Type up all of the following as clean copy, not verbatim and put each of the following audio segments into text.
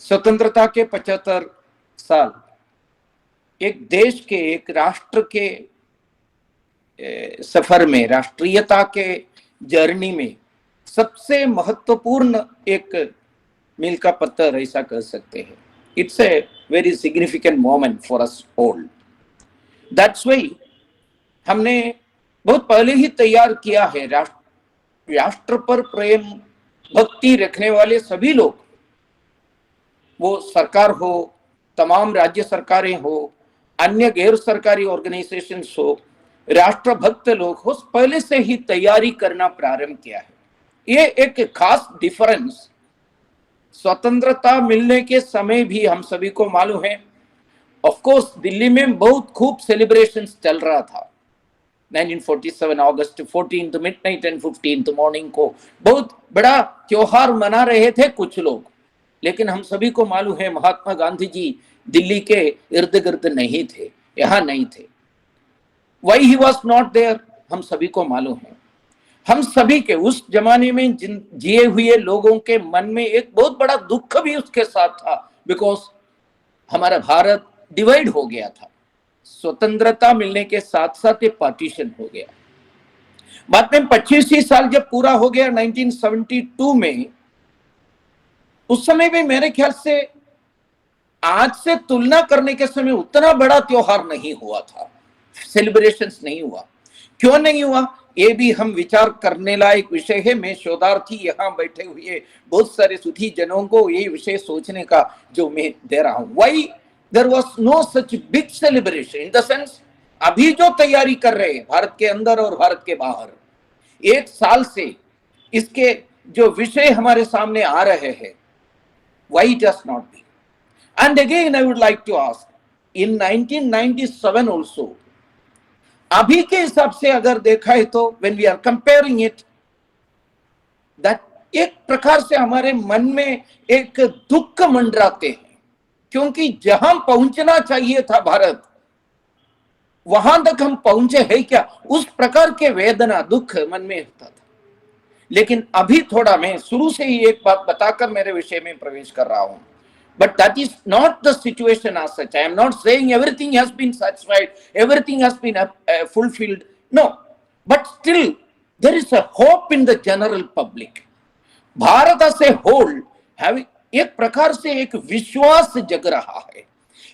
स्वतंत्रता के 75 साल एक देश के, एक राष्ट्र के सफर में, राष्ट्रीयता के जर्नी में सबसे महत्वपूर्ण एक मील का पत्थर ऐसा कह सकते हैं। It's a very significant moment for us all. That's why हमने बहुत पहले ही तैयार किया है, राष्ट्र पर प्रेम भक्ति रखने वाले सभी लोग, वो सरकार हो, तमाम राज्य सरकारें हो, अन्य गैर सरकारी ऑर्गेनाइजेशंस हो, राष्ट्रभक्त लोग हो, पहले से ही तैयारी करना प्रारंभ किया है। ये एक खास डिफरेंस स्वतंत्रता मिलने के समय भी हम सभी को मालूम है। ऑफ कोर्स दिल्ली में बहुत खूब सेलिब्रेशंस चल रहा था। 1947 अगस्त 14 मिडनाइट एंड 15 मॉर्निंग को बहुत बड़ा त्योहार मना रहे थे कुछ लोग, लेकिन हम सभी को मालूम है महात्मा गांधी जी दिल्ली के इर्द गिर्द नहीं थे, यहाँ नहीं थे। Why he was not there हम सभी को मालूम है। हम सभी के उस जमाने में जिए हुए लोगों के मन में एक बहुत बड़ा दुख भी उसके साथ था, बिकॉज हमारा भारत डिवाइड हो गया था। स्वतंत्रता मिलने के साथ साथ ये पार्टीशन हो गया। बाद में 25 साल जब पूरा हो गया 1972 में, उस समय भी मेरे ख्याल से आज से तुलना करने के समय उतना बड़ा त्योहार नहीं हुआ था, सेलिब्रेशंस नहीं हुआ। क्यों नहीं हुआ ये भी हम विचार करने लायक विषय है। मैं शोधार्थी यहाँ बैठे हुए बहुत सारे सुधी जनों को ये विषय सोचने का जो मैं दे रहा हूँ। Why there was no such big celebration in the sense अभी जो तैयारी कर रहे हैं भारत के अंदर और भारत के बाहर, एक साल से इसके जो विषय हमारे सामने आ रहे हैं, why it does not be? And again I would like to ask, in 1997 also, अभी के हिसाब से अगर देखा है तो when we are comparing it, that एक प्रकार से हमारे मन में एक दुख मंडराते हैं, क्योंकि जहां पहुंचना चाहिए था भारत, वहां तक हम पहुंचे हैं क्या, उस प्रकार के वेदना दुख मन में होता था। लेकिन अभी थोड़ा मैं शुरू से ही एक बात बताकर मेरे विषय में प्रवेश कर रहा हूं, but that is not the situation as such. I am not saying everything has been satisfied, everything has been fulfilled. No, but still there is a hope in the general public. Bharat as a whole एक प्रकार से एक विश्वास जग रहा है,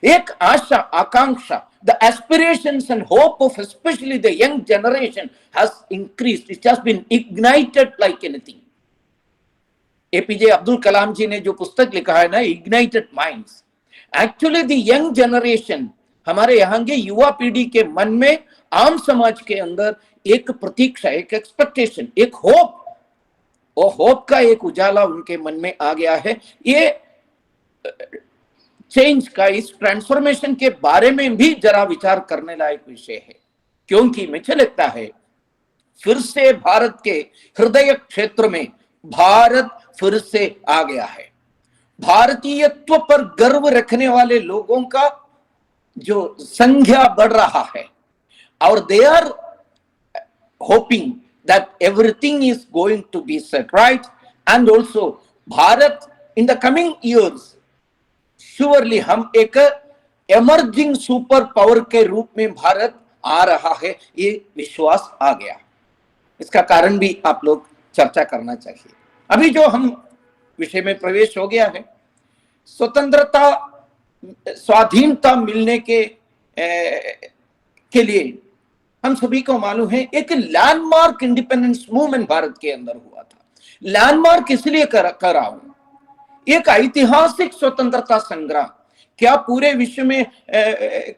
एक आशा आकांक्षा, the aspirations and hope of especially the young generation has increased. It has been ignited like anything. APJ Abdul Kalam ji ने जो पुस्तक लिखा है ना, ignited minds, actually the young generation, हमारे यहाँ के युवा पीढ़ी के मन में, आम समाज के अंदर एक प्रतीक्षा, एक एक्सपेक्टेशन, एक होप, वो होप का एक उजाला उनके मन में आ गया है। ये चेंज का, इस ट्रांसफॉर्मेशन के बारे में भी जरा विचार करने लायक विषय है, क्योंकि मुझे लगता है फिर से भारत के हृदय क्षेत्र में भारत फिर से आ गया है। भारतीयत्व पर गर्व रखने वाले लोगों का जो संख्या बढ़ रहा है, और they are hoping that everything is going to be set right, and also Bharat in the coming years surely हम एक एमर्जिंग सुपर पावर के रूप में भारत आ रहा है, ये विश्वास आ गया। इसका कारण भी आप लोग चर्चा करना चाहिए। अभी जो हम विषय में प्रवेश हो गया है, स्वतंत्रता स्वाधीनता मिलने के लिए हम सभी को मालूम है एक लैंडमार्क इंडिपेंडेंस मूवमेंट भारत के अंदर हुआ था। लैंडमार्क इसलिए कर रहा हूं, एक ऐतिहासिक स्वतंत्रता संग्राम। क्या पूरे विश्व में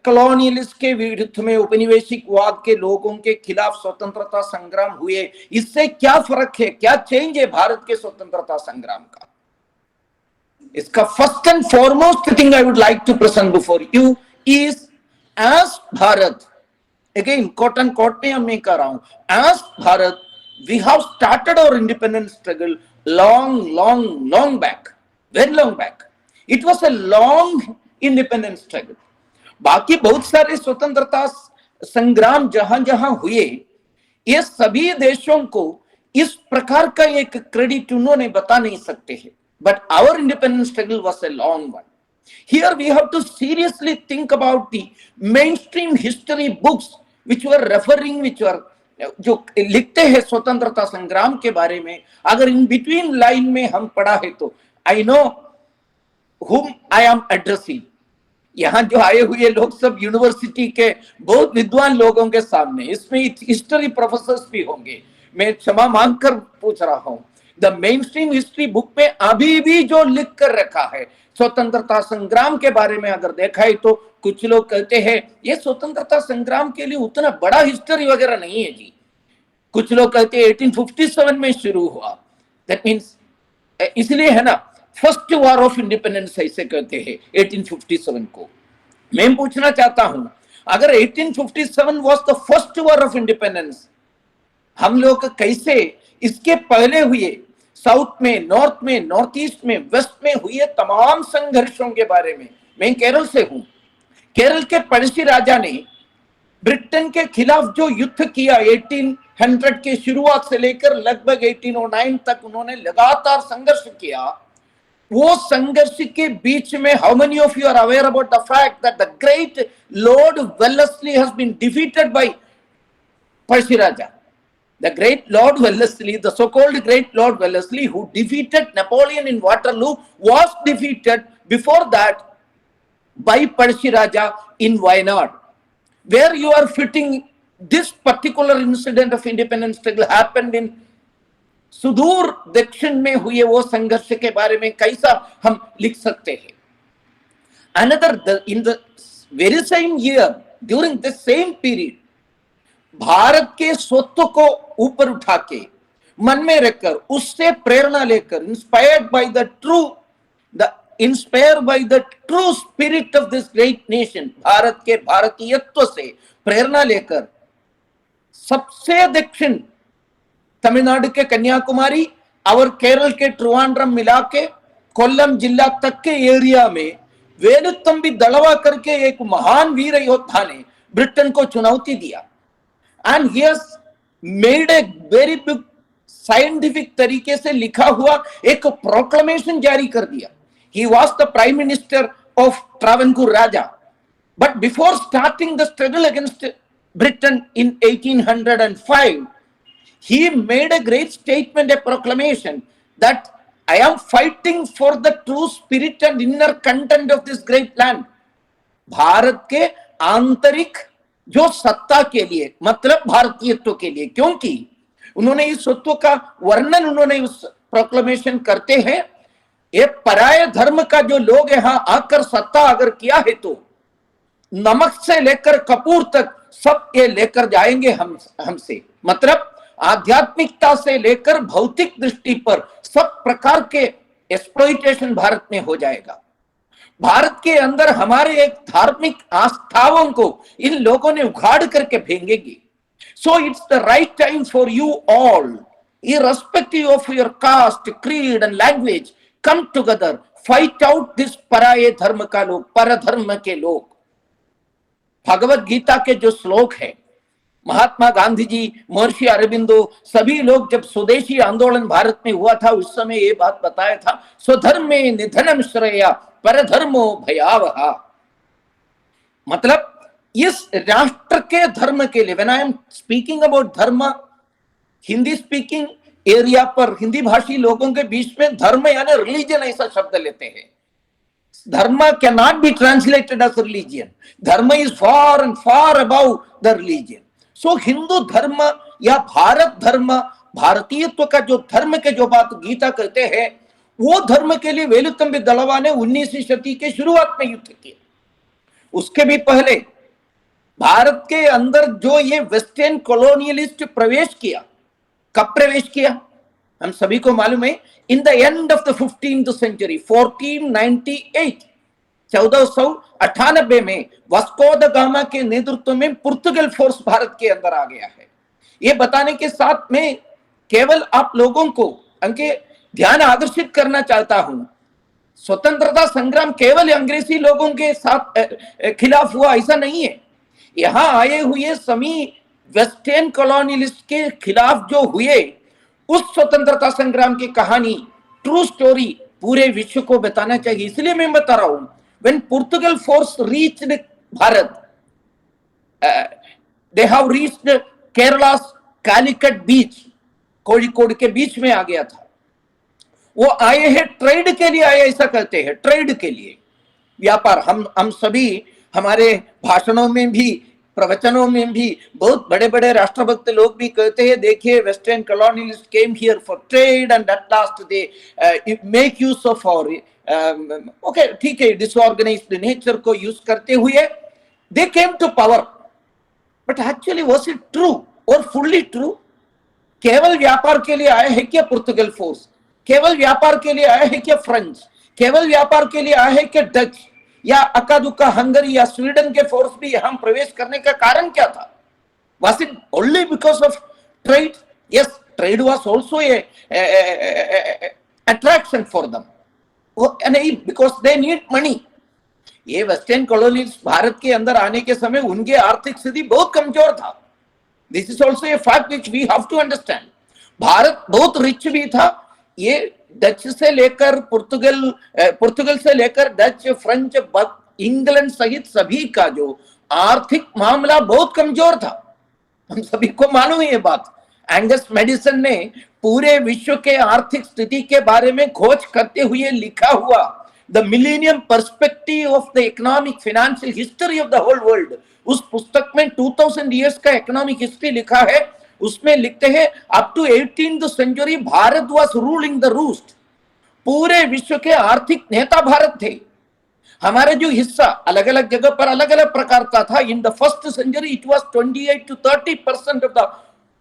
कॉलोनियलिस्ट के विरुद्ध में, उपनिवेशिकवाद के लोगों के खिलाफ स्वतंत्रता संग्राम हुए, इससे क्या फर्क है, क्या चेंज है भारत के स्वतंत्रता संग्राम का? इसका first and foremost thing I would like to present before you is, as Bharat, again quote and quote में मैं कह रहा हूं, as Bharat we have started our independence struggle long back, very long back. It was a long independence struggle. बाकी बहुत सारे स्वतंत्रता संग्राम जहां जहां हुए, ये सभी देशों को इस प्रकार का एक क्रेडिट उन्होंने बता नहीं सकते हैं। but our independence struggle was a long one. Here we have to seriously think about the mainstream history books which were referring, which were जो लिखते हैं स्वतंत्रता संग्राम के बारे में, अगर इन बिटवीन लाइन में हम पढ़ा है तो I know whom I am addressing. यहाँ जो आए हुए लोग सब यूनिवर्सिटी के बहुत विद्वान लोगों के सामने, इसमें हिस्ट्री प्रोफेसर्स भी होंगे, मैं क्षमा मांगकर पूछ रहा हूं। The main stream history book में अभी भी जो लिख कर रखा है स्वतंत्रता संग्राम के बारे में अगर देखा है तो कुछ लोग कहते हैं ये स्वतंत्रता संग्राम के लिए उतना बड़ा हिस्ट्री वगैरह नहीं है जी। कुछ लोग कहते हैं 1857 में शुरू हुआ, दैट मीन्स इसलिए है ना फर्स्ट वॉर ऑफ इंडिपेंडेंस ऐसे कहते हैं 1857 को। मैं पूछना चाहता हूं, अगर 1857 was the first war of independence, हम लोग कैसे इसके पहले हुए साउथ में, नॉर्थ में, नॉर्थ ईस्ट में, वेस्ट में हुए तमाम संघर्षों के बारे में, मैं केरल से हूं, केरल के पड़ोसी राजा ने ब्रिटेन के खिलाफ जो युद्ध किया 1800 के शुरुआत से लेकर लगभग 1809 तक उन्होंने लगातार संघर्ष किया, वो संघर्ष के बीच में how many of you are aware about the fact that the great Lord Wellesley has been defeated by Pazhassi Raja. The great Lord Wellesley, the so-called great Lord Wellesley, who defeated Napoleon in Waterloo, was defeated before that by Parsi Raja in Wayanad. Where you are fitting this particular incident of independence struggle happened in सुदूर दक्षिण में हुए वो संघर्ष के बारे में कैसा हम लिख सकते हैं? Another, in the very same year, during the same period, Bharat के स्वत्व को ऊपर उठा के मन में रखकर उससे प्रेरणा लेकर inspired by the true spirit of this great nation, Bharat के भारतीयत्व से प्रेरणा लेकर सबसे दक्षिण तमिलनाडु के कन्याकुमारी और केरल के ट्रिवांड्रम मिला के कोल्लम जिला तक के एरिया में वेलुत्तम्बी दलवा करके एक महान वीर योद्धा ने ब्रिटेन को चुनौती दिया। And he has made a very big scientific तरीके से लिखा हुआ एक प्रोक्लेमेशन जारी कर दिया। He was the prime minister of Travancore Raja, but before starting the struggle against Britain in 1805, he made a great statement, a proclamation that I am fighting for the true spirit and inner content of this great land. Bharat के आंतरिक जो सत्ता के लिए, मतलब भारतीयत्व के लिए, क्योंकि उन्होंने इस सत्व का वर्णन उन्होंने उस प्रोक्लेमेशन करते हैं, ये पराये धर्म का जो लोग यहां आकर सत्ता अगर किया है तो नमक से लेकर कपूर तक सब ये लेकर जाएंगे हमसे, मतलब आध्यात्मिकता से लेकर भौतिक दृष्टि पर सब प्रकार के एक्सप्लॉइटेशन भारत में हो जाएगा। भारत के अंदर हमारे एक धार्मिक आस्थाओं को इन लोगों ने उखाड़ करके फेंकेंगे। So it's the right time for you all, irrespective of your caste, creed and language, come together, fight out this पराये धर्म का लोग, परधर्म के लोग। भगवत गीता के जो श्लोक है, महात्मा गांधी जी, महर्षि अरबिंदो, सभी लोग जब स्वदेशी आंदोलन भारत में हुआ था उस समय ये बात बताया था, स्वधर्मे निधनम श्रेया परधर्मो भयावहा। मतलब इस राष्ट्र के धर्म के लिए, when I am speaking about धर्म, हिंदी स्पीकिंग एरिया पर हिंदी भाषी लोगों के बीच में धर्म यानी रिलीजन ऐसा शब्द लेते हैं। Dharma can not be translated as religion, dharma is far and far above the religion. So Hindu dharma या भारत धर्म, भारतीयत्व का जो धर्म के जो बात गीता कहते हैं, वो धर्म के लिए वेलुत्तम्बी दलवा ने 19वीं शताब्दी के शुरुआत में युद्ध किया। उसके भी पहले भारत के अंदर जो ये वेस्टर्न कॉलोनियलिस्ट प्रवेश किया, कब प्रवेश किया हम सभी को मालूम है, in the end of the 15th century 1498, 1498 में वास्को द गामा के नेतृत्व में पुर्तगाल फोर्स भारत के अंदर आ गया है। ये बताने के साथ में केवल आप लोगों को उनके ध्यान आकर्षित करना चाहता हूं, स्वतंत्रता संग्राम केवल अंग्रेजी लोगों के साथ खिलाफ हुआ ऐसा नहीं है। यहां आए हुए सभी वेस्टर्न कॉलोनियलिस्ट के खिलाफ जो हुए, उस स्वतंत्रता संग्राम की कहानी, ट्रू स्टोरी पूरे विश्व को बताना चाहिए। इसलिए मैं बता रहा हूं, when Portugal force reached Bharat, they have reached Kerala's Calicut beach, Kozhikode के बीच में आ गया था। वो आए हैं ट्रेड के लिए, आए ऐसा कहते हैं, ट्रेड के लिए, व्यापार। हम सभी हमारे भाषणों में भी, प्रवचनों में भी, बहुत बड़े बड़े राष्ट्रभक्त लोग भी कहते हैं, देखिए western colonialist came here for trade and at last they make use of और ओके, ठीक है, डिसऑर्गेनाइज्ड नेचर को यूज करते हुए they came to power. But actually was it true और फुल्ली ट्रू? केवल व्यापार के लिए आए हैं क्या पुर्तगाल फोर्स? केवल व्यापार के लिए आए हैं क्या फ्रेंच? केवल व्यापार के लिए आए हैं क्या डच या अक्का दुक्का हंगरी या स्वीडन के फोर्स भी यहां प्रवेश करने का कारण क्या था? Was it only because of trade? Yes, trade was also a attraction for them. नहीं, because they need money. ये वेस्टर्न कॉलोनीज भारत के अंदर आने के समय उनकी आर्थिक स्थिति बहुत कमजोर था। This is also a fact which we have to understand. Bharat बहुत रिच भी था। ये डच से लेकर पुर्तगाल से लेकर डच, फ्रेंच, इंग्लैंड सहित सभी का जो आर्थिक मामला बहुत कमजोर था, हम सभी को मालूम है ये बात। एंगस मेडिसन ने पूरे विश्व के आर्थिक स्थिति के बारे में खोज करते हुए लिखा हुआ the millennium perspective of the economic financial history of the whole world, उस पुस्तक में 2000 इयर्स का इकोनॉमिक हिस्ट्री लिखा है। उसमें लिखते हैं up to 18th century Bharat was ruling the roost. पूरे विश्व के आर्थिक नेता भारत थे। हमारे जो हिस्सा अलग अलग जगह पर अलग अलग प्रकार का था। In the first century it was 28 to 30% of the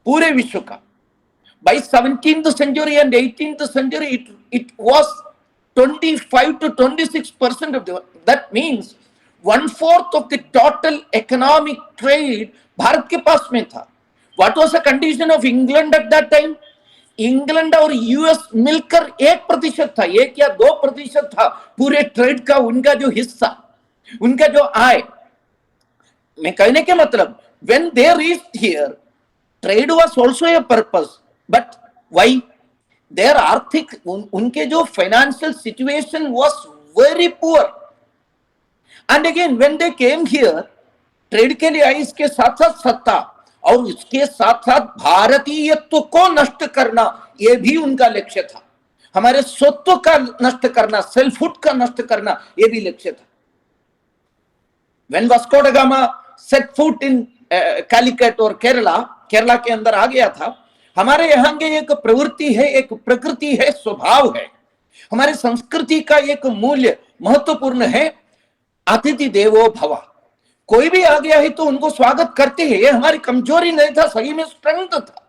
पूरे विश्व का। By 17th century and 18th century it was 25 to 26% of the, that means 1/4 of the total economic trade Bharat के पास में था। What was the condition of England at that time? England और US मिलकर 1% था, 1 या 2% था पूरे ट्रेड का उनका जो हिस्सा, उनका जो आय। मैं कहने के मतलब when they reached here, trade was also a purpose, but why? Their आर्थिक उनके जो financial situation was very poor, and again when they came here, trade के लिए आई, इसके साथ साथ सत्ता और इसके साथ साथ भारतीयत्व को नष्ट करना, यह भी उनका लक्ष्य था। हमारे स्वत्व का नष्ट करना, सेल्फहुड का नष्ट करना, यह भी लक्ष्य था। When Vasco da Gama set foot in Calicut और केरला के अंदर आ गया था, हमारे यहाँ की एक प्रवृत्ति है, एक प्रकृति है, स्वभाव है, हमारी संस्कृति का एक मूल्य महत्वपूर्ण है, अतिथि देवो भव। कोई भी आ गया है तो उनको स्वागत करते हैं। ये हमारी कमजोरी नहीं था, सही में स्ट्रेंथ था।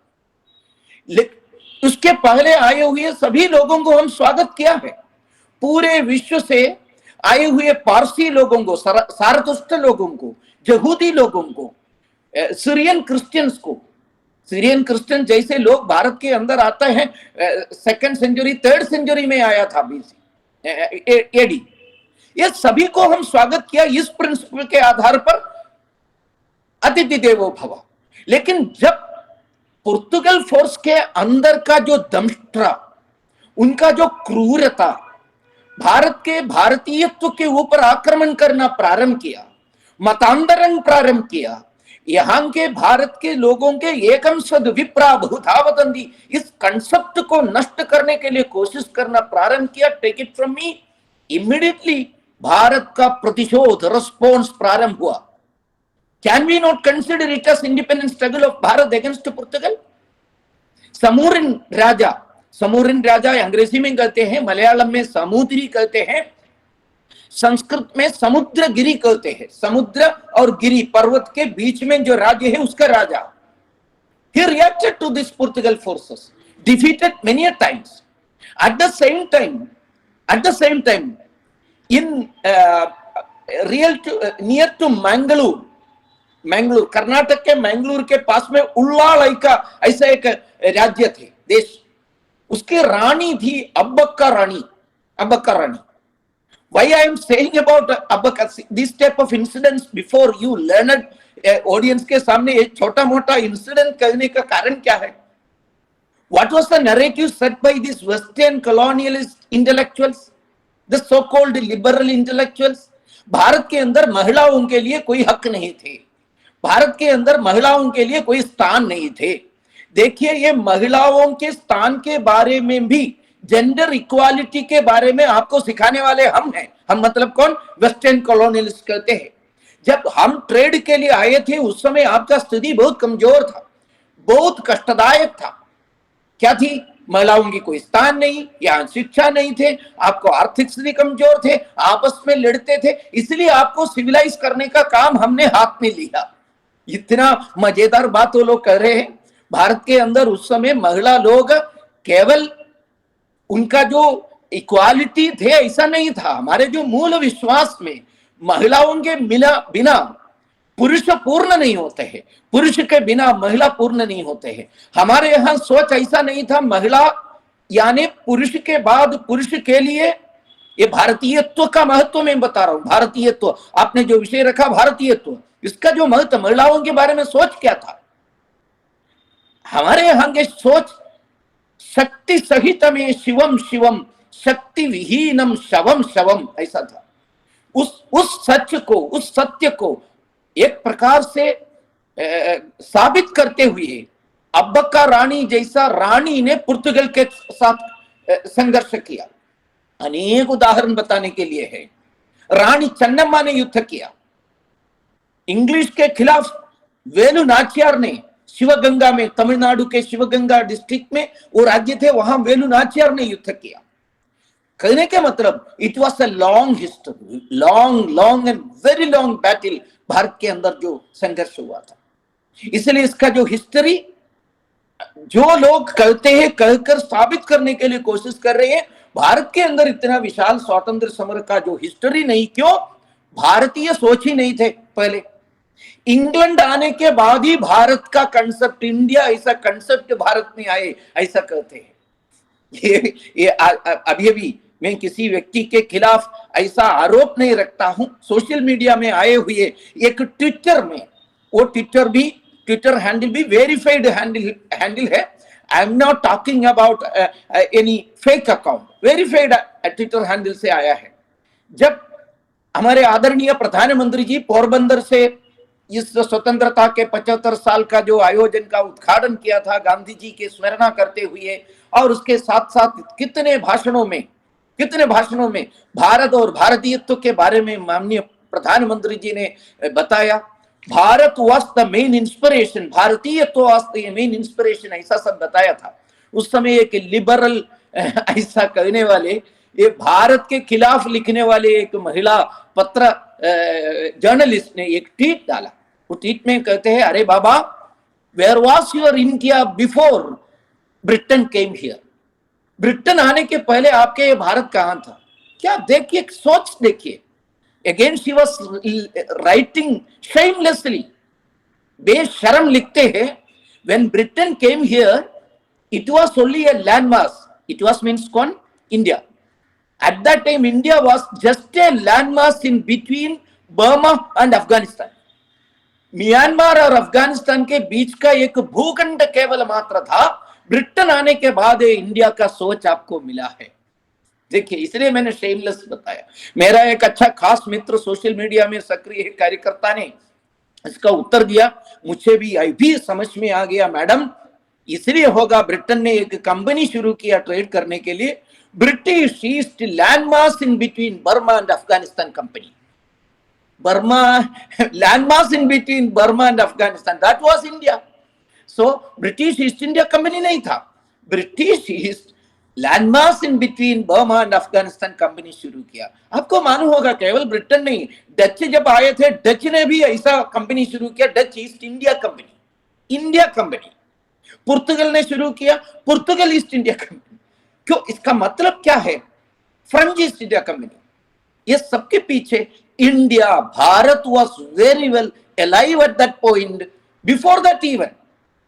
लेकिन उसके पहले आए हुए सभी लोगों को हम स्वागत किया है। पूरे विश्व से आए हुए पारसी लोगों को, सारतुष्ट लोगों को, यहूदी लोगों को, सीरियन क्रिश्चियंस को। सीरियन क्रिश्चियन जैसे लोग भारत के अंदर आते हैं 2nd सेंचुरी 3rd सेंचुरी में आया था बीसी एडी। ये सभी को हम स्वागत किया इस प्रिंसिपल के आधार पर, अतिथि देवो भव। लेकिन जब पुर्तगाल फोर्स के अंदर का जो दंष्ट्रा, उनका जो क्रूरता, भारत के भारतीयत्व के ऊपर आक्रमण करना प्रारंभ किया, मतांतरण प्रारंभ किया, यहाँ के भारत के लोगों के एकम सद विप्रा बहुधा वदन्ति, इस कंसेप्ट को नष्ट करने के लिए कोशिश करना प्रारंभ किया। Take it from me, immediately Bharat का प्रतिशोध, रिस्पॉन्स प्रारंभ हुआ। Can we not consider it as independent struggle of Bharat against Portugal? Zamorin राजा अंग्रेजी में कहते हैं, मलयालम में समुद्री कहते हैं, संस्कृत में समुद्रगिरी कहते हैं। समुद्र और गिरी, पर्वत के बीच में जो राज्य है उसका राजा। He reacted to this Portugal forces, defeated many a times. At the same time, in near to Mangalore, Karnataka के मैंगलोर के पास में उल्लालाई का ऐसा एक राज्य थे, देश। उसकी रानी थी अब्बक्का रानी। Why I am saying about this type of incidents before you learned audience के सामने एक छोटा मोटा इंसिडेंट करने का कारण क्या है? What was the narrative set by these Western colonialist intellectuals, the so-called liberal intellectuals? Bharat के अंदर महिलाओं के लिए कोई हक नहीं थे, भारत के अंदर महिलाओं के लिए कोई स्थान नहीं थे। देखिए, ये महिलाओं के स्थान के बारे में भी, जेंडर इक्वालिटी के बारे में आपको सिखाने वाले हम हैं। हम मतलब कौन? वेस्टर्न कॉलोनियलिस्ट कहते हैं। जब हम ट्रेड के लिए आए थे उस समय आपका स्थिति बहुत कमजोर था, बहुत कष्टदायक था। क्या थी? महिलाओं की कोई स्थान नहीं, यहाँ शिक्षा नहीं थे, आपको आर्थिक स्थिति कमजोर थे, आपस में लड़ते थे, इसलिए आपको सिविलाइज करने का काम हमने हाथ में लिया। इतना मजेदार बात वो लोग कर रहे हैं। भारत के अंदर उस समय महिला लोग केवल उनका जो इक्वालिटी थे ऐसा नहीं था। हमारे जो मूल विश्वास में महिलाओं के बिना पुरुष पूर्ण नहीं होते हैं, पुरुष के बिना महिला पूर्ण नहीं होते हैं। हमारे यहाँ सोच ऐसा नहीं था, महिला यानी पुरुष के बाद पुरुष के लिए। ये भारतीयत्व का महत्व मैं बता रहा हूं। भारतीयत्व, आपने जो विषय रखा भारतीयत्व, इसका जो महत्व, महिलाओं के बारे में सोच क्या था? हमारे यहाँ की सोच शक्ति सहित में शिवम शिवम, शक्ति विहीनम शवम शवम, ऐसा था। उस सच को, उस सत्य को एक प्रकार से साबित करते हुए अब्बक्का रानी जैसा रानी ने पुर्तगाल के साथ संघर्ष किया। अनेक उदाहरण बताने के लिए है। रानी चन्नम्मा ने युद्ध किया इंग्लिश के खिलाफ। वेलु नाचियार ने शिवगंगा में, तमिलनाडु के शिवगंगा डिस्ट्रिक्ट में वो राज्य थे, वहां वेलु नाचियार ने युद्ध किया। कहने के मतलब it was a long history, long and very long battle Bharat के अंदर जो संघर्ष हुआ था। इसलिए इसका जो हिस्ट्री, जो लोग कहते हैं, कहकर साबित करने के लिए कोशिश कर रहे हैं, भारत के अंदर इतना विशाल स्वातंत्र समर का जो हिस्ट्री नहीं, क्यों? भारतीय सोच ही नहीं थे पहले। इंग्लैंड आने के बाद ही भारत का कंसेप्ट, इंडिया ऐसा कंसेप्ट भारत में आए, ऐसा कहते हैं। ये अभी मैं किसी व्यक्ति के खिलाफ ऐसा आरोप नहीं रखता हूं। सोशल मीडिया में आए हुए एक ट्विटर में, वो ट्विटर हैंडल भी वेरीफाइड हैंडल है। I am not talking about any fake account, verified Twitter handle से आया है। जब हमारे आदरणीय प्रधानमंत्री जी पोरबंदर से इस स्वतंत्रता के 75 साल का जो आयोजन का उद्घाटन किया था, गांधी जी की स्मरणा करते हुए, और उसके साथ साथ कितने भाषणों में भारत और भारतीयत्व के बारे में माननीय प्रधानमंत्री जी ने बताया। Bharat was the main inspiration, Bharatiyatva was the main inspiration, ऐसा सब बताया था। उस समय एक लिबरल ऐसा कहने वाले, ये भारत के खिलाफ लिखने वाले एक महिला पत्र जर्नलिस्ट ने एक ट्वीट डाला। वो ट्वीट में कहते हैं, अरे बाबा, where was your India before Britain came here? Britain आने के पहले आपके भारत कहां था? क्या देखिए, सोच देखिए। Again she was writing shamelessly, बेशरम लिखते हैं, when Britain came here it was only A landmass. It was means कौन? India. At that time, India was just a landmass in between Burma and Afghanistan. Myanmar और अफगानिस्तान के बीच का एक भूखंड केवल मात्र था। ब्रिटेन आने के बाद इंडिया का सोच आपको मिला है। देखिए, इसलिए मैंने शेमलेस बताया। मेरा एक अच्छा खास मित्र सोशल मीडिया में सक्रिय कार्यकर्ता ने इसका उत्तर दिया, मुझे भी समझ में आ गया मैडम, इसलिए होगा ब्रिटेन ने एक कंपनी शुरू किया ट्रेड करने के लिए, British East landmass in between Burma and Afghanistan company. Landmass in between Burma and Afghanistan, that was India. So British East India Company नहीं था, British East landmass in between Burma and Afghanistan company शुरू किया। आपको मालूम होगा केवल Britain नहीं, Dutch जब आए थे, डच ने भी ऐसा कंपनी शुरू किया, डच ईस्ट इंडिया कंपनी। पुर्तगाल ने शुरू किया, पुर्तगाल ईस्ट इंडिया कंपनी। क्यों? इसका मतलब क्या है? French east India company. ये सबके पीछे India, Bharat was very well alive at that point, before that even.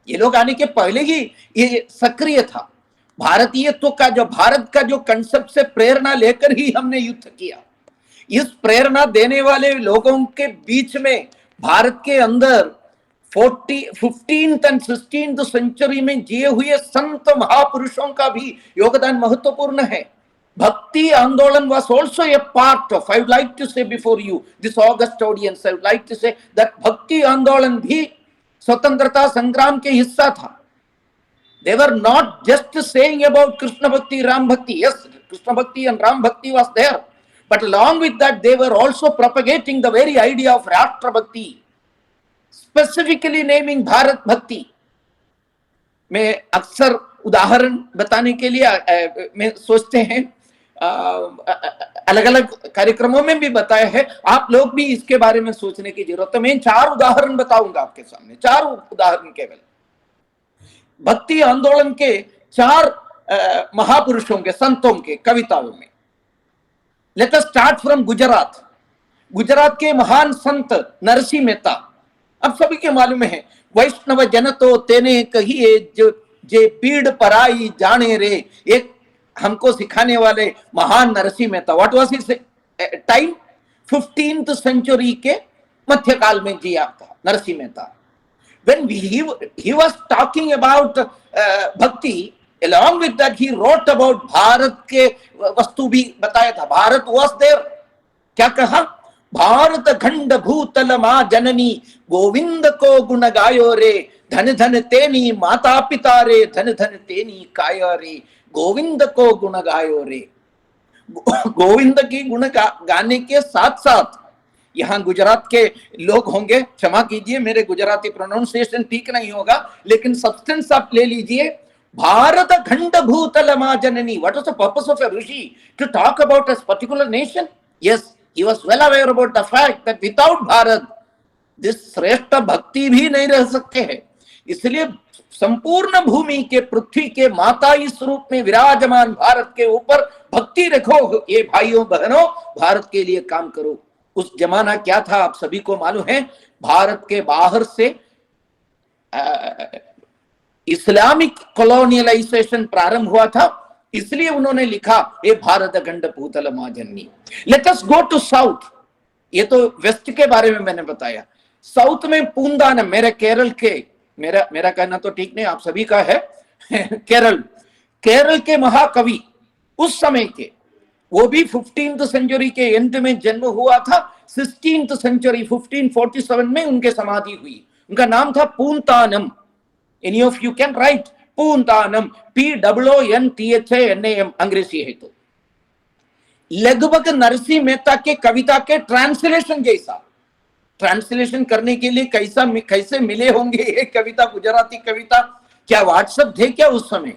ये लोग आने के पहले ही ये सक्रिय था। भारतीयत्व का जो, भारत का जो कंसेप्ट से प्रेरणा लेकर ही हमने युद्ध किया। इस प्रेरणा देने वाले लोगों के बीच में भारत के अंदर 15th and 16th सेंचुरी में जिए हुए संत महापुरुषों का भी योगदान महत्वपूर्ण है. Bhakti Andolan was also a part of, I would like to say before you, this august audience, I would like to say that Bhakti Andolan भी स्वतंत्रता संग्राम के हिस्सा था. They were not just saying about Krishna Bhakti, Ram Bhakti. Yes, Krishna Bhakti and Ram Bhakti was there. But along with that, they were also propagating the very idea of Rashtra Bhakti, specifically naming Bharat Bhakti. मैं अक्सर उदाहरण बताने के लिए मैं सोचते हैं, अलग अलग कार्यक्रमों में भी बताया है, आप लोग भी इसके बारे में सोचने की जरूरत है. मैं 4 उदाहरण बताऊंगा आपके सामने, 4 उदाहरण केवल भक्ति आंदोलन के 4 महापुरुषों के, संतों के कविताओं में. Let us start from Gujarat. Gujarat के महान संत नरसिंह मेहता, अब सभी के मालूम है, वैष्णव जन तो तेने कहिए जो जे पीड़ पराई जाने रे, एक हमको सिखाने वाले महान Narsinh Mehta. What was his time? 15th century के मध्यकाल में जिया था Narasimha Mehta. When he was talking about bhakti, along with that he wrote about Bharat के वस्तु भी बताया था. Bharat was there. क्या कहा? भारत खंड भूतल माँ जननी, गोविंद को गुण गायो रे, धन धन तेनी माता पिता रे, धन धन तेनी काया रे, गोविंद को गुण गायो रे. गोविंद की गुण गाने के साथ साथ, यहाँ गुजरात के लोग होंगे, क्षमा कीजिए मेरे गुजराती प्रोनाउंसिएशन ठीक नहीं होगा, लेकिन सब्सटेंस आप ले लीजिए. भारत खंड भूतल माँ जननी. What was the purpose of a rishi? To talk about a particular nation. Yes, he was well aware about the fact that without Bharat this shreshtha भक्ति भी नहीं रह सकते हैं. इसलिए संपूर्ण भूमि के, पृथ्वी के माता इस रूप में विराजमान भारत के ऊपर भक्ति रखो, ये भाइयों बहनों, भारत के लिए काम करो. उस जमाना क्या था आप सभी को मालूम है. भारत के बाहर से इस्लामिक कॉलोनियलाइजेशन प्रारंभ हुआ था, इसलिए उन्होंने लिखा ये भारत खंड भूतल माँ जननी. Let us go to south. ये तो वेस्ट के बारे में मैंने बताया. साउथ में पूंदानम, मेरे केरल के, मेरा कहना तो ठीक नहीं, आप सभी का है. केरल के महाकवि उस समय के, वो भी 15th सेंचुरी के एंड में जन्म हुआ था. 16th सेंचुरी 1547 में उनके समाधि हुई. उनका नाम था Poonthanam. Any of you can write Poonthanam, POONTHANAM, अंग्रेजी है तो. लगभग नरसिंह मेहता के कविता के ट्रांसलेशन जैसा. ट्रांसलेशन करने के लिए कैसे मिले होंगे ये कविता, गुजराती कविता? क्या व्हाट्सएप थे क्या उस समय?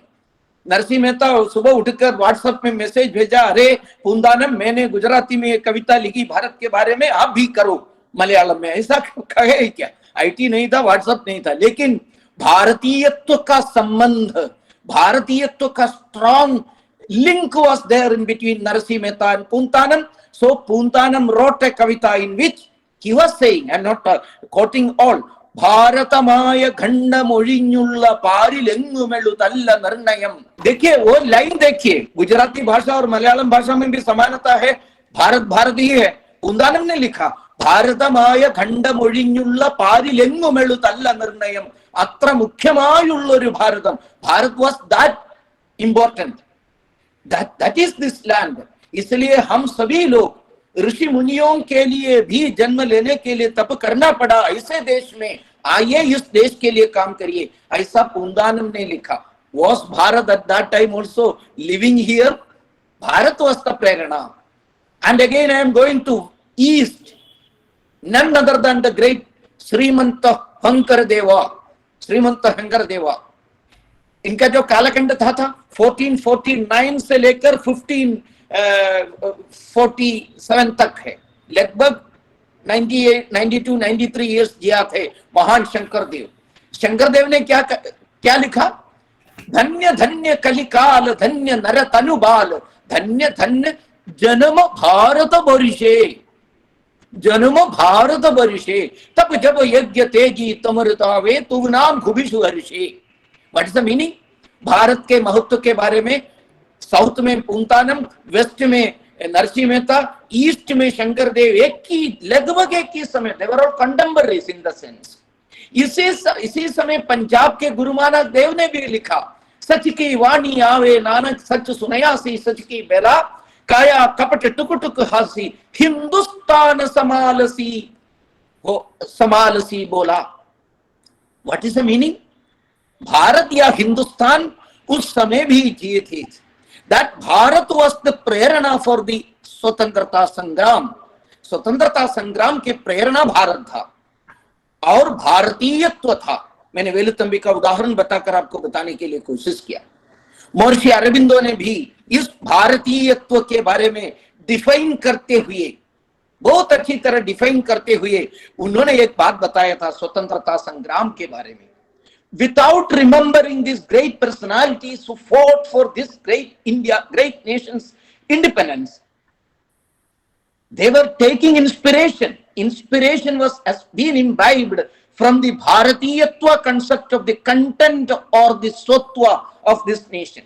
नरसिंह मेहता सुबह उठकर व्हाट्सएप में मैसेज भेजा, अरे पूंदानम, मैंने गुजराती में एक कविता लिखी भारत के बारे में, आप भी करो मलयालम में. ऐसा कहे क्या? IT नहीं था, व्हाट्सएप नहीं था, लेकिन भारतीयत्व का संबंध, भारतीयत्व का strong link was there in between Narasimha Mehta and Puntanam. So Puntanam wrote a kavita in which he was saying, I am not quoting all, भारतमाय खंड मोळिन्युल्ल पारिलेंगुमेलु तल्ल निर्णयम. देखिए वो लाइन देखिए, गुजराती भाषा और मलयालम भाषा में भी समानता है. भारत ही है. पूंदानम ने लिखा भारतमाय खंड मोळिन्युल्ल पारिलेंगुमेलु तल्ल निर्णयम, अत्र मुख्यमायुल्लोरु Bharatam. Bharat was that important. That is this land. इसलिए हम सभी लोग ऋषि मुनियों के लिए भी जन्म लेने के लिए तप करना पड़ा ऐसे देश में, आइए इस देश के लिए काम करिए, ऐसा पूंदानम ने लिखा. Was Bharat at that time also living here? Bharat was the prerana. And again I am going to east, none other than the great श्रीमंत हंकर देवा. इनका जो कालखंड था 1449 से लेकर 1547 तक है. लगभग 92-93 इयर्स जिया थे महान शंकरदेव ने क्या लिखा? धन्य धन्य कलिकाल, धन्य नर तनुबाल, धन्य धन्य जन्म भारत वर्षे, तब जब यज्ञ तेजी तमरतावे तु नाम खुबिशु हर्षे. What is the meaning? Bharat के महत्व के बारे में साउथ में पूंतानम, वेस्ट में नरसिंह मेहता, ईस्ट में शंकरदेव, लगभग एक ही समय, they were all contemporaries in the sense. इसी समय पंजाब के गुरु नानक देव ने भी लिखा, सच की वाणी आवे नानक सच सुनयासी, सच की बेला काया कपट टुक टुक हासी, हिंदुस्तान समालसी हो समालसी बोला। What is the meaning? Bharat या हिंदुस्तान उस समय भी जिए थे। That Bharat was the Prerna for the स्वतंत्रता संग्राम। स्वतंत्रता संग्राम की प्रेरणा भारत था और भारतीयत्व था। मैंने वेलुतंबी का उदाहरण बताकर आपको बताने के लिए कोशिश किया। महर्षि अरबिंदो ने भी इस भारतीयत्व के बारे में डिफाइन करते हुए, बहुत अच्छी तरह डिफाइन करते हुए उन्होंने एक बात बताया था स्वतंत्रता संग्राम के बारे में। Without remembering these great personalities who fought for this great India, great nation's independence, they were taking inspiration. Inspiration has been imbibed from the Bharatiyatva concept of the content or the Sotwa of this nation.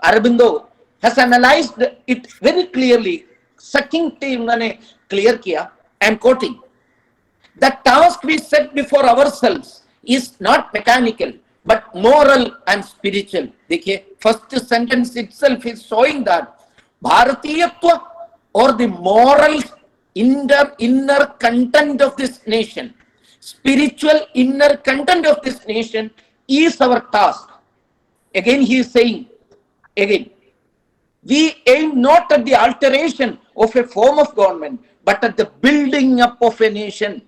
Aurobindo has analyzed it very clearly. Succinctly उन्होंने clear किया. I am quoting. The task we set before ourselves is not mechanical but moral and spiritual. देखिए, first sentence itself is showing that Bharatiyatva or the moral inner content of this nation, spiritual inner content of this nation is our task. Again he is saying, again, we aim not at the alteration of a form of government but at the building up of a nation.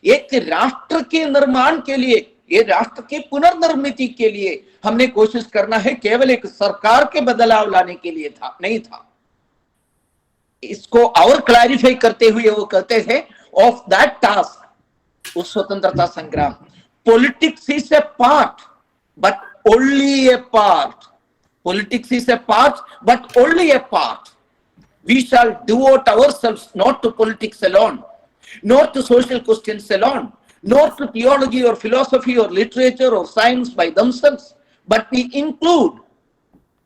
एक राष्ट्र के निर्माण के लिए, ये राष्ट्र के पुनर्निर्मित के लिए हमने कोशिश करना है, केवल एक सरकार के बदलाव लाने के लिए था नहीं था। इसको और क्लैरिफाई करते हुए वो कहते थे, ऑफ दैट टास्क, उस स्वतंत्रता संग्राम, politics is a part but only A part. Politics is a part, but only a part. We shall devote ourselves not to politics alone, nor to social questions alone, nor to theology or philosophy or literature or science by themselves, but we include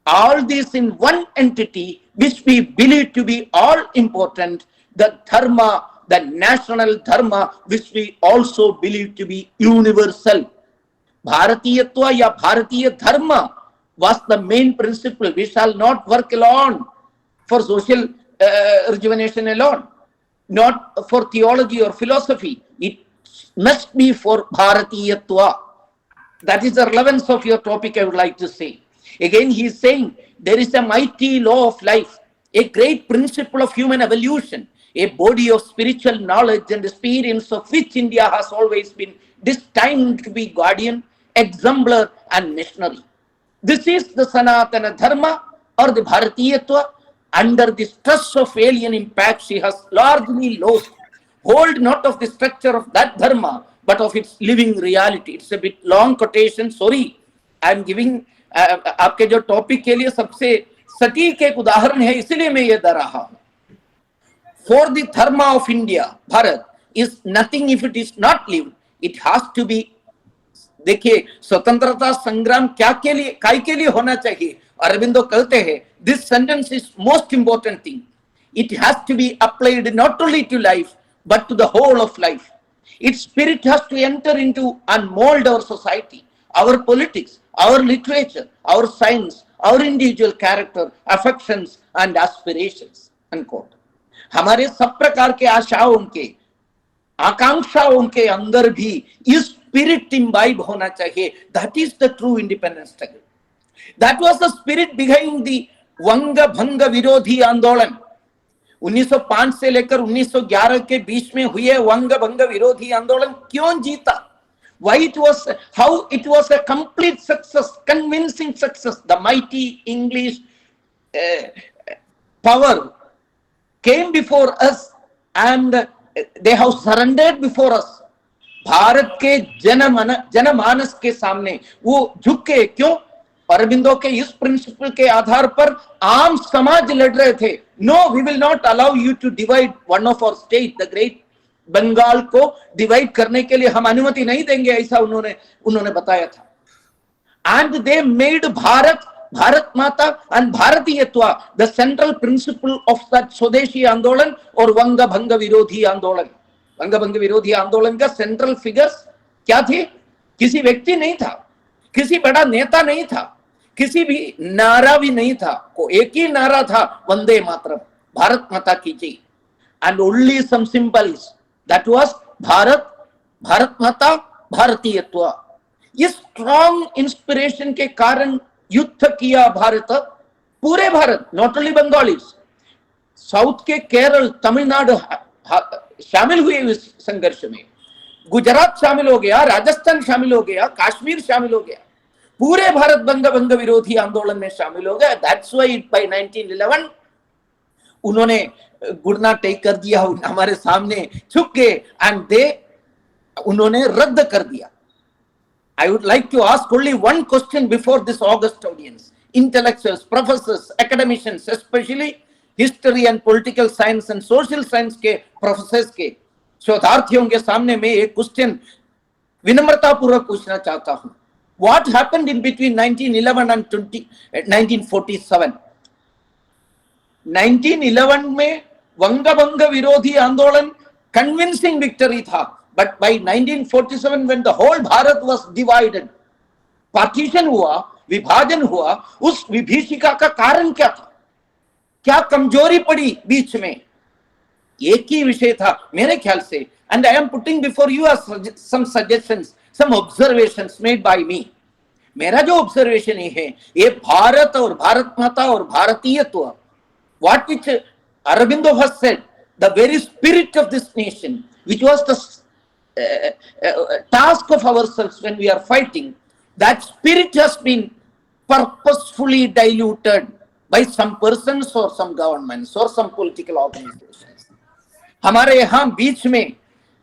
all these in one entity which we believe to be all important, the dharma, the national dharma, which we also believe to be universal. Bharatiyatva ya Bharatiya dharma was the main principle. We shall not work alone for social rejuvenation alone, not for theology or philosophy. It must be for Bharatiyatva. That is the relevance of your topic, I would like to say. Again, he is saying there is a mighty law of life, a great principle of human evolution, a body of spiritual knowledge and experience of which India has always been destined to be guardian, exemplar and missionary. This is the Sanatana Dharma or the Bharatiyatva. Under the stress of alien impact, she has largely lost hold not of the structure of that Dharma, but of its living reality. It's a bit long quotation, sorry. I am giving आपके जो topic के लिए सबसे सटीक एक उदाहरण है, इसलिए मैं ये दे रहा हूं. For the Dharma of India, Bharat is nothing if it is not lived. It has to be. देखिए, स्वतंत्रता संग्राम क्या के लिए, काय के लिए होना चाहिए? अरविंदो कहते हैं, this sentence is most important thing. It has to be applied not only to life but to the whole of life. Its spirit has to enter into and mold our society, our politics, our literature, our science, our individual character, affections and aspirations. Unquote. हमारे सब प्रकार के आशाओं के, आकांक्षाओं के अंदर भी इस spirit imbibe होना चाहिए. That is the true independence struggle. That was the spirit behind the वंग भंग विरोधी आंदोलन. 1905 से लेकर 1911 के बीच में हुए वंग भंग विरोधी आंदोलन क्यों जीता? Why it was, how it was a complete success, convincing success. The mighty English power came before us and they have surrendered before us. Bharat के जनमानस के सामने वो झुके. क्यों? अरबिंदो के इस प्रिंसिपल के आधार पर आम समाज लड़ रहे थे. No, we will not allow you to divide one of our state, the great Bengal को डिवाइड करने के लिए हम अनुमति नहीं देंगे, ऐसा उन्होंने बताया था. And they made Bharat Mata and Bharatiyatva the central principle of that swadeshi आंदोलन और वंग भंग विरोधी आंदोलन. वंग भंग विरोधी आंदोलन का सेंट्रल फिगर्स क्या थे? किसी व्यक्ति नहीं था, किसी बड़ा नेता नहीं था, किसी भी नारा भी नहीं था, को एक ही नारा था, वंदे मातरम, भारत माता की जय, and only some symbols, that was Bharat, Bharat Mata, भारतीयत्व। इस स्ट्रॉन्ग इंस्पिरेशन के कारण युद्ध किया भारत, पूरे Bharat, not only Bengalis, south के केरल, तमिलनाडु शामिल हुए इस संघर्ष में, गुजरात शामिल हो गया, राजस्थान शामिल हो गया, कश्मीर शामिल हो गया, पूरे भारत बंग विरोधी आंदोलन में शामिल हो गया। दैट्स व्हाई बाय 1911 उन्होंने घुटना टेक कर दिया, हमारे सामने झुक गए, एंड दे, उन्होंने रद्द कर दिया। I would like to ask only one question before this august audience. Intellectuals, professors, academicians, especially history and political science and social science के प्रोफेसर्स के शोधार्थियों के सामने मैं एक क्वेश्चन विनम्रता पूर्वक पूछना चाहता हूं। What happened in between 1911 and 1947? 1911 में वंगभंग विरोधी आंदोलन कन्विंसिंग विक्टरी था, but by 1947 when the whole Bharat was divided, partition हुआ, विभाजन हुआ, उस विभीषिका का कारण क्या था? क्या कमजोरी पड़ी बीच में? एक ही विषय था मेरे ख्याल से, and I am putting before you some suggestions, some observations made by me. मेरा जो ऑब्जर्वेशन है, ये भारत और भारत माता और भारतीयत्व, what which Aurobindo has said, the very spirit of this nation, which was the task of ourselves when we are fighting, that spirit has been purposefully diluted by some persons or some governments or some political organizations. हमारे यहाँ बीच में,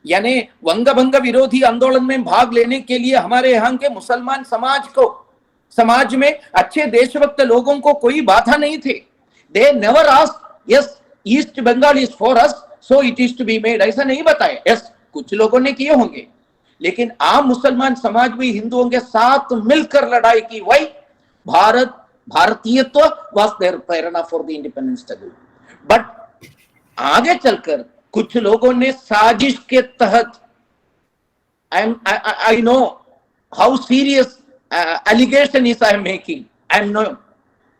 यानी वंगभंग विरोधी आंदोलन में भाग लेने के लिए हमारे यहाँ के मुसलमान समाज में अच्छे देशभक्त लोगों को कोई बाधा नहीं थे। They never asked, yes, East Bengal is for us, so it is to be made. ऐसा नहीं बताया। yes, कुछ लोगों ने किए होंगे, लेकिन आम मुसलमान समाज भी हिंदुओं के साथ मिलकर लड़ाई की। वही Bharat, भारतीयत्व was their Prerna for the independence struggle. But आगे चलकर कुछ लोगों ने साजिश के तहत, I know how serious allegation is I am making. I am no,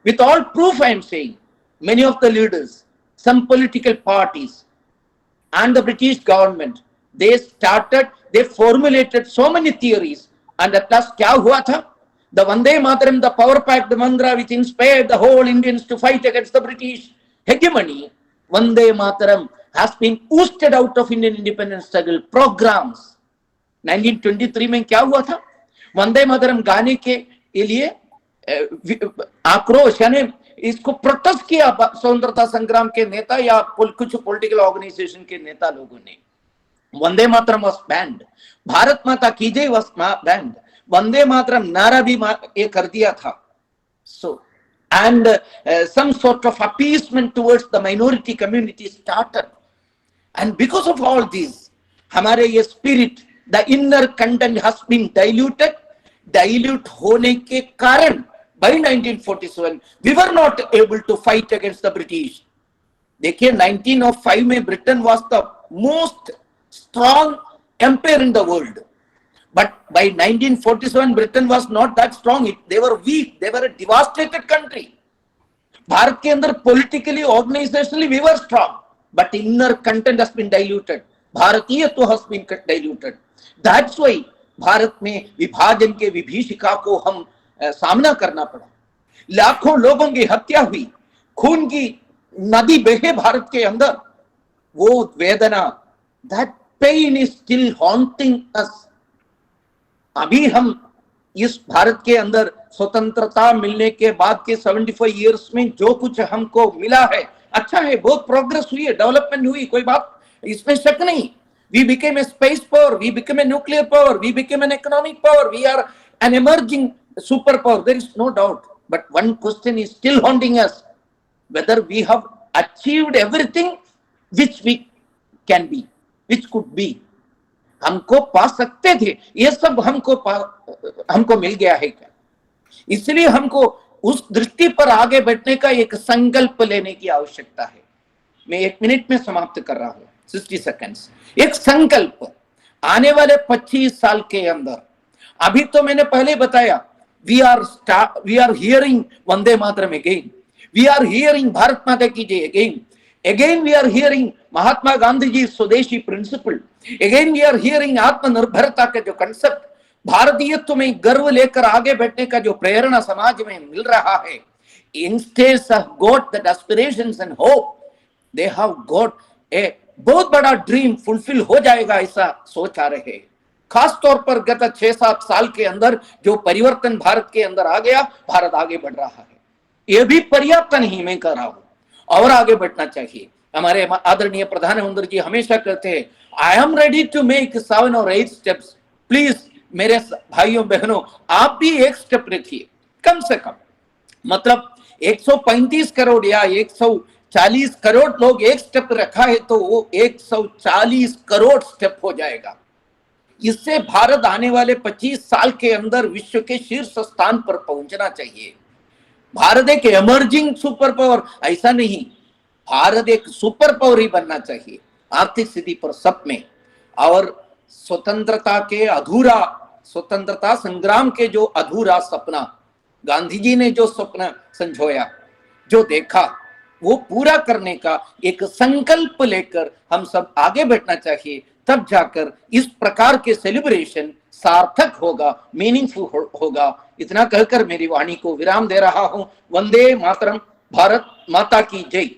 with all proof I am saying, many of the leaders, some political parties and the British government, they formulated so many theories, and at last क्या हुआ था? The Vande Mataram, the power packed mantra which inspired the whole Indians to fight against the British hegemony, Vande Mataram has been ousted out of Indian independence struggle programs. 1923 में क्या हुआ था? वंदे मातरम गाने के लिए आक्रोश, यानी इसको प्रोटेस्ट किया स्वतंत्रता संग्राम के नेता या कुछ पॉलिटिकल ऑर्गेनाइजेशन के नेता लोगों ने। वंदे मातरम वाज बैंड, भारत माता की जय वाज बैंड, वंदे मातरम नारा भी ये कर दिया था। सो and some sort of appeasement towards the minority community started, and because of all these, हमारे ये spirit, the inner content has been diluted. dilute होने के कारण by 1947 we were not able to fight against the British. देखिए 1905 में Britain was the most strong empire in the world, but by 1947 Britain was not that strong. They were weak, they were a devastated country. Bharat के अंदर politically, organizationally we were strong, but inner content has been diluted. भारतीयत्व has been diluted. That's why Bharat में विभाजन के विभीषिका को हम सामना करना पड़ा। लाखों लोगों की हत्या हुई, खून की नदी बहे भारत के अंदर, वो वेदना, that pain is still haunting us. अभी हम इस भारत के अंदर स्वतंत्रता मिलने के बाद के 75 इयर्स में जो कुछ हमको मिला है, अच्छा है, बहुत प्रोग्रेस हुई है, डेवलपमेंट हुई, कोई बात इसमें शक नहीं। We became a space power, we became a nuclear power, we became an economic power, we are an emerging superpower, there is no doubt. But one question is still haunting us, whether we have achieved everything which we can be, which could be. हमको पा सकते थे, ये सब हमको मिल गया है क्या? इसलिए हमको उस दृष्टि पर आगे बढ़ने का एक संकल्प लेने की आवश्यकता है। मैं 1 मिनट में समाप्त कर रहा हूं, 60 सेकंड्स। एक संकल्प, आने वाले 25 साल के अंदर, अभी तो मैंने पहले बताया, we are hearing Vande Mataram again, we are hearing Bharat Mata की जय again we are hearing Mahatma Gandhi ji swadeshi principle, again we are hearing आत्मनिर्भरता का जो कंसेप्ट, भारतीयत्व में गर्व लेकर आगे बढ़ने का जो प्रेरणा समाज में मिल रहा है। Instead have got that aspirations and hope, they have got a बहुत बड़ा ड्रीम फुलफिल हो जाएगा ऐसा सोच आ रहे हैं। खास तौर पर गत 6-7 साल के अंदर जो परिवर्तन भारत के अंदर आ गया, भारत आगे बढ़ रहा है। यह भी पर्याप्त नहीं मैं कह रहा हूं, और आगे बढ़ना चाहिए। हमारे आदरणीय प्रधानमंत्री जी हमेशा कहते हैं, I am ready to make 7 or 8 steps. Please मेरे भाइयों बहनों, आप भी एक स्टेप रखिए कम से कम। मतलब 135 करोड़ या 140 करोड़ लोग एक स्टेप रखा है तो वो 140 करोड़ स्टेप हो जाएगा। इससे भारत आने वाले 25 साल के अंदर विश्व के शीर्ष स्थान पर पहुंचना चाहिए। भारत एक इमर्जिंग सुपर पावर ऐसा नहीं, भारत एक सुपर पावर ही बनना चाहिए आर्थिक स्थिति पर सब में। और स्वतंत्रता के अधूरा, स्वतंत्रता संग्राम के जो अधूरा सपना, गांधी जी ने जो सपना संजोया, जो देखा, वो पूरा करने का एक संकल्प लेकर हम सब आगे बढ़ना चाहिए। तब जाकर इस प्रकार के सेलिब्रेशन सार्थक होगा, मीनिंगफुल होगा। इतना कहकर मेरी वाणी को विराम दे रहा हूं। वंदे मातरम, भारत माता की जय।